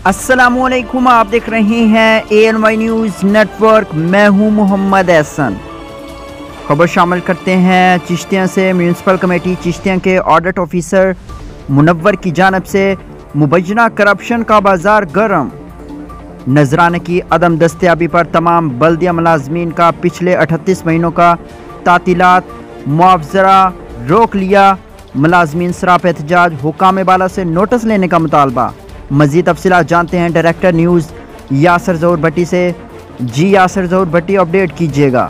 अस्सलामुअलैकुम, आप देख रहे हैं ANY न्यूज़ नेटवर्क। मैं हूं मोहम्मद एहसन। खबर शामिल करते हैं चिश्तियाँ से। म्यूनसिपल कमेटी चिश्तियाँ के ऑडिट ऑफिसर मुनव्वर की जानिब से मुबैना करप्शन का बाजार गर्म। नजराने की अदम दस्तयाबी पर तमाम बल्दिया मुलाजमीन का पिछले 38 महीनों का तातीलात मुआवजा रोक लिया। मुलाजमीन सराप एहतजाज, हुकाम बाला से नोटिस लेने का मुतालबा। मज़ीद तफसीलात जानते हैं डायरेक्टर न्यूज़ यासर ज़हूर भट्टी से। जी यासर ज़हूर भट्टी, अपडेट कीजिएगा।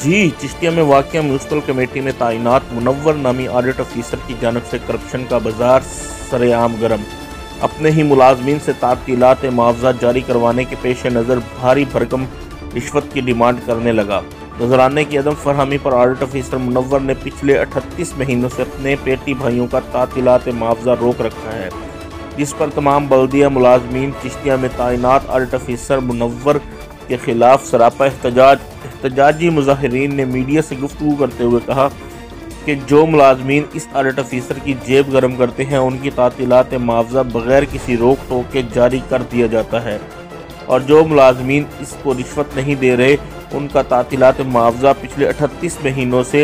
जी, चिश्तिया में वाक़िया म्यूनसिपल कमेटी में तैनात मुनव्वर नामी ऑडिट ऑफिसर की जानिब से करप्शन का बाजार सरेआम गर्म। अपने ही मुलाजमीन से तातीलात मुआवजा जारी करवाने के पेश नज़र भारी भरकम रिश्वत की डिमांड करने लगा। नजराने की अदम फरहमी पर ऑडिट ऑफिसर मुनव्वर ने पिछले 38 महीनों से अपने पेटी भाइयों का तातीलात मुआवजा रोक रखा है, जिस पर तमाम बल्दिया मुलाजमीन चिश्तिया में तैनात ऑडिट ऑफिसर मुनव्वर के खिलाफ सरापा एहतजाजी मुजाहिरीन ने मीडिया से गुफ्तगू करते हुए कहा कि जो मुलाजमीन इस ऑडिट ऑफिसर की जेब गर्म करते हैं उनकी तातीलात मुआवजा बगैर किसी रोक टोक के जारी कर दिया जाता है, और जो मुलाजमीन इसको रिश्वत नहीं दे रहे उनका तातीलात मुआवजा पिछले 38 महीनों से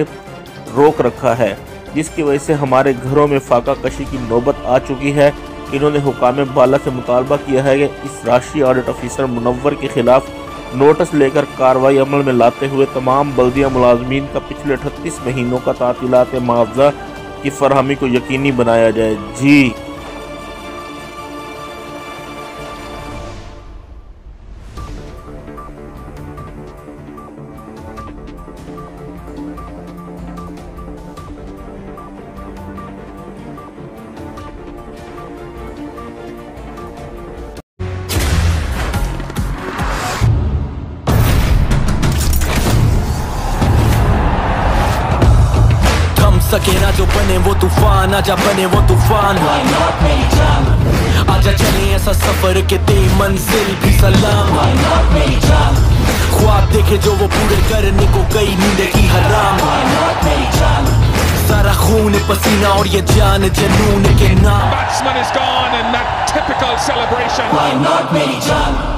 रोक रखा है, जिसकी वजह से हमारे घरों में फाका कशी की नौबत आ चुकी है। इन्होंने हुकाम बाला से मुतालबा किया है कि इस राष्ट्रीय ऑडिट ऑफिसर मुनव्वर के खिलाफ नोटिस लेकर कार्रवाई अमल में लाते हुए तमाम बल्दिया मुलाजमीन का पिछले 38 महीनों का तातीलात मुआवजा की फरहमी को यकीनी बनाया जाए। जी सके ना जो बने वो तूफान, आजा बने वो तूफान। आजा चले ऐसा सफर के दे मंजिल भी सलाम। ख्वाब देखे जो वो पूरे करने को गई नींद की हराम। सारा खून पसीना और ये जान जनून के नाम। Batsman is gone and that typical celebration. Why not मेरी जान?